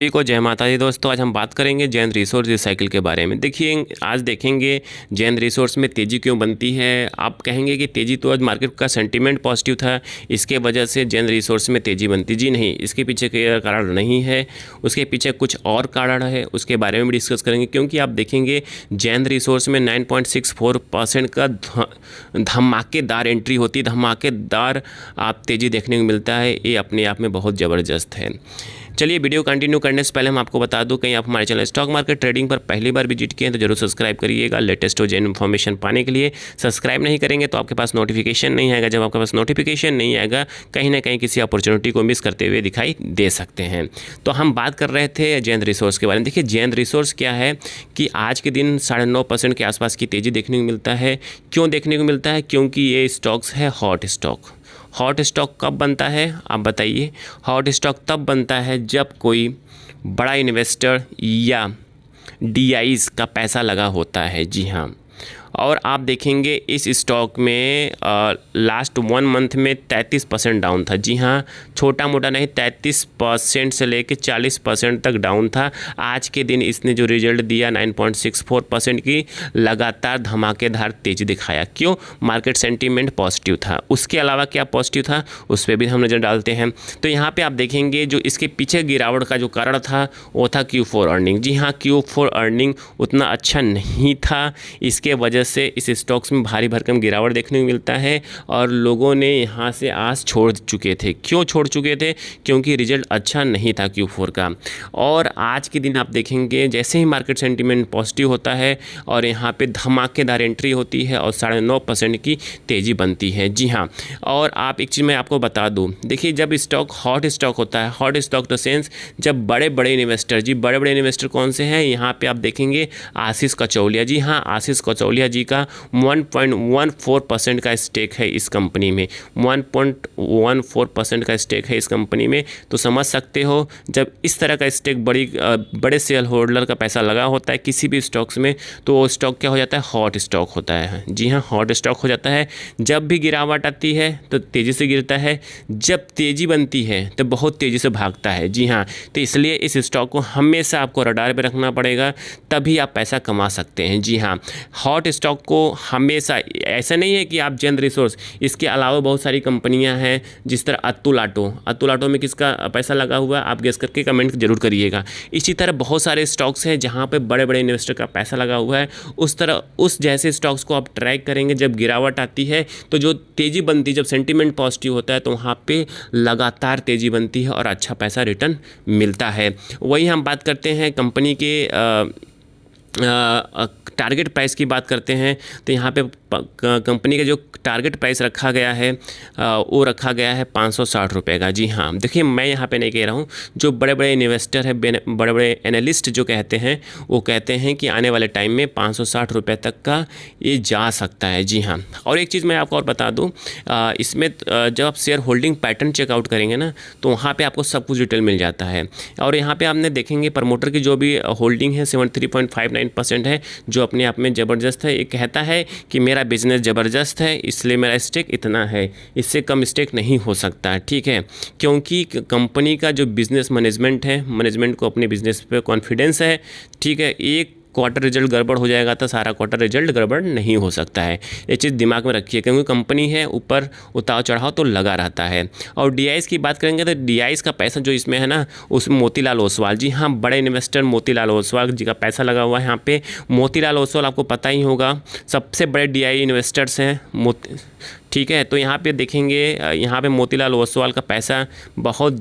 जी को जय माता दी दोस्तों। आज हम बात करेंगे जैन रिसोर्स साइकिल के बारे में। देखिए आज देखेंगे जैन रिसोर्स में तेज़ी क्यों बनती है। आप कहेंगे कि तेज़ी तो आज मार्केट का सेंटीमेंट पॉजिटिव था, इसके वजह से जैन रिसोर्स में तेज़ी बनती। जी नहीं, इसके पीछे का कारण नहीं है, उसके पीछे कुछ और कारण है, उसके बारे में भी डिस्कस करेंगे। क्योंकि आप देखेंगे जैन रिसोर्स में 9.64% का धमाकेदार एंट्री होती, धमाकेदार आप तेज़ी देखने को मिलता है। ये अपने आप में बहुत ज़बरदस्त है। चलिए वीडियो कंटिन्यू करने से पहले हम आपको बता दूं, कहीं आप हमारे चैनल स्टॉक मार्केट ट्रेडिंग पर पहली बार विजिट किए हैं तो जरूर सब्सक्राइब करिएगा। लेटेस्ट हो जैन इन्फॉर्मेशन पाने के लिए सब्सक्राइब नहीं करेंगे तो आपके पास नोटिफिकेशन नहीं आएगा। जब आपके पास नोटिफिकेशन नहीं आएगा, कहीं ना कहीं किसी अपॉर्चुनिटी को मिस करते हुए दिखाई दे सकते हैं। तो हम बात कर रहे थे जैन रिसोर्स के बारे में। देखिए जैन रिसोर्स क्या है कि आज के दिन 9.5% के आसपास की तेज़ी देखने को मिलता है। क्यों देखने को मिलता है? क्योंकि ये स्टॉक्स है हॉट स्टॉक। हॉट स्टॉक कब बनता है आप बताइए? हॉट स्टॉक तब बनता है जब कोई बड़ा इन्वेस्टर या डीआईज का पैसा लगा होता है। जी हाँ, और आप देखेंगे इस स्टॉक में लास्ट 1 मंथ में 33% डाउन था। जी हाँ, छोटा मोटा नहीं, 33% से लेकर 40% तक डाउन था। आज के दिन इसने जो रिजल्ट दिया 9.64% की लगातार धमाकेदार तेज़ी दिखाया। क्यों? मार्केट सेंटीमेंट पॉजिटिव था। उसके अलावा क्या पॉजिटिव था उस पर भी हम नज़र डालते हैं। तो यहाँ पे आप देखेंगे जो इसके पीछे गिरावट का जो कारण था वो था Q4 अर्निंग। जी हाँ, Q4 अर्निंग उतना अच्छा नहीं था, इसके वजह से इस स्टॉक्स में भारी भरकम गिरावट देखने को मिलता है और लोगों ने यहाँ से आस छोड़ चुके थे। क्यों छोड़ चुके थे? क्योंकि रिजल्ट अच्छा नहीं था Q4 का। और आज के दिन आप देखेंगे जैसे ही मार्केट सेंटीमेंट पॉजिटिव होता है और यहाँ पे धमाकेदार एंट्री होती है और 9.5% की तेज़ी बनती है। जी हाँ, और आप एक चीज़ मैं आपको बता दूँ, देखिए जब स्टॉक हॉट स्टॉक होता है, हॉट स्टॉक द सेंस जब बड़े बड़े इन्वेस्टर, जी बड़े बड़े इन्वेस्टर कौन से हैं? यहाँ पे आप देखेंगे आशीष कचौलिया। जी हाँ, आशीष कचौलिया जी का 1.14% का स्टेक है इस कंपनी में। 1.14% का स्टेक है इस कंपनी में। तो समझ सकते हो जब इस तरह का स्टेक बड़े शेयर होल्डर का पैसा लगा होता है किसी भी स्टॉक्स में, तो वो स्टॉक क्या हो जाता है? हॉट स्टॉक होता है। जी हाँ, हॉट स्टॉक हो जाता है। जब भी गिरावट आती है तो तेज़ी से गिरता है, जब तेज़ी बनती है तो बहुत तेज़ी से भागता है। जी हाँ, तो इसलिए इस स्टॉक को हमेशा आपको रडार पे रखना पड़ेगा, तभी आप पैसा कमा सकते हैं। जी हाँ, हॉट स्टॉक को हमेशा, ऐसा नहीं है कि आप जैन रिसोर्स, इसके अलावा बहुत सारी कंपनियां हैं जिस तरह अतुल ऑटो में किसका पैसा लगा हुआ है आप गेस करके कमेंट जरूर करिएगा। इसी तरह बहुत सारे स्टॉक्स हैं जहां पे बड़े बड़े इन्वेस्टर का पैसा लगा हुआ है। उस तरह उस जैसे स्टॉक्स को आप ट्रैक करेंगे। जब गिरावट आती है तो जो तेज़ी बनती है, जब सेंटीमेंट पॉजिटिव होता है तो वहाँ पर लगातार तेज़ी बनती है और अच्छा पैसा रिटर्न मिलता है। वही हम बात करते हैं कंपनी के टारगेट प्राइस की बात करते हैं तो यहाँ पे कंपनी का जो टारगेट प्राइस रखा गया है वो रखा गया है 560 रुपये का। जी हाँ, देखिए मैं यहाँ पे नहीं कह रहा हूँ, जो बड़े बड़े इन्वेस्टर हैं, बड़े बड़े एनालिस्ट जो कहते हैं वो कहते हैं कि आने वाले टाइम में 560 रुपये तक का ये जा सकता है। जी हाँ, और एक चीज़ मैं आपको और बता दूँ, इसमें जब आप शेयर होल्डिंग पैटर्न चेकआउट करेंगे ना तो वहाँ पर आपको सब कुछ डिटेल मिल जाता है। और यहाँ पर आपने देखेंगे प्रमोटर की जो भी होल्डिंग है 73.59% है, जो अपने आप में ज़बरदस्त है। ये कहता है कि मेरा बिजनेस ज़बरदस्त है इसलिए मेरा स्टेक इतना है, इससे कम स्टेक नहीं हो सकता है। ठीक है, क्योंकि कंपनी का जो बिज़नेस मैनेजमेंट है, मैनेजमेंट को अपने बिज़नेस पे कॉन्फिडेंस है। ठीक है, एक क्वार्टर रिजल्ट गड़बड़ हो जाएगा तो सारा क्वार्टर रिजल्ट गड़बड़ नहीं हो सकता है। ये चीज़ दिमाग में रखिए, क्योंकि कंपनी है ऊपर उतार चढ़ाव तो लगा रहता है। और डीआईज की बात करेंगे तो डीआईज का पैसा जो इसमें है ना, उसमें मोतीलाल ओसवाल, जी हाँ, बड़े इन्वेस्टर मोतीलाल ओसवाल जी का पैसा लगा हुआ है यहाँ पे। मोतीलाल ओसवाल आपको पता ही होगा सबसे बड़े डीआई इन्वेस्टर्स हैं। ठीक है, तो यहाँ पे देखेंगे, यहाँ पे मोतीलाल ओसवाल का पैसा बहुत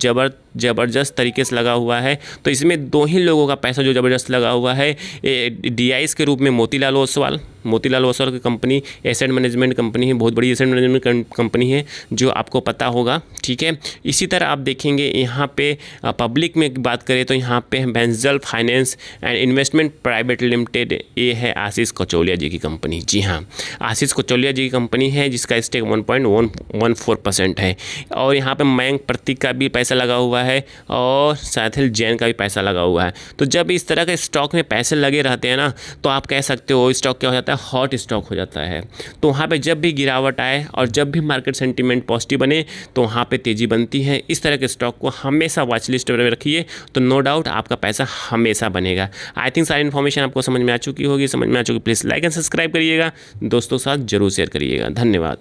ज़बरदस्त तरीके से लगा हुआ है। तो इसमें दो ही लोगों का पैसा जो ज़बरदस्त लगा हुआ है, डीआईज के रूप में मोतीलाल ओसवाल की कंपनी एसेट मैनेजमेंट कंपनी है, बहुत बड़ी एसेट मैनेजमेंट कंपनी है जो आपको पता होगा। ठीक है, इसी तरह आप देखेंगे यहाँ पे पब्लिक में बात करें तो यहाँ पे benzyl finance and investment private limited, ये है आशीष कचौलिया जी की कंपनी। जी हाँ, आशीष कचौलिया जी की कंपनी है जिसका स्टेक 1.14% है। और यहाँ पे मयंक प्रतीक का भी पैसा लगा हुआ है और साथिल जैन का भी पैसा लगा हुआ है। तो जब इस तरह के स्टॉक में पैसे लगे रहते हैं ना, तो आप कह सकते हो स्टॉक क्या हो जाता जाता है, हॉट स्टॉक हो जाता है। तो वहाँ पे जब भी गिरावट आए और जब भी मार्केट सेंटीमेंट पॉजिटिव बने तो वहाँ पे तेज़ी बनती है। इस तरह के स्टॉक को हमेशा वॉच लिस्ट में रखिए, तो नो डाउट आपका पैसा हमेशा बनेगा। आई थिंक सारी इन्फॉर्मेशन आपको समझ में आ चुकी होगी। समझ में आ चुकी प्लीज़ लाइक एंड सब्सक्राइब करिएगा, दोस्तों के साथ जरूर शेयर करिएगा। धन्यवाद।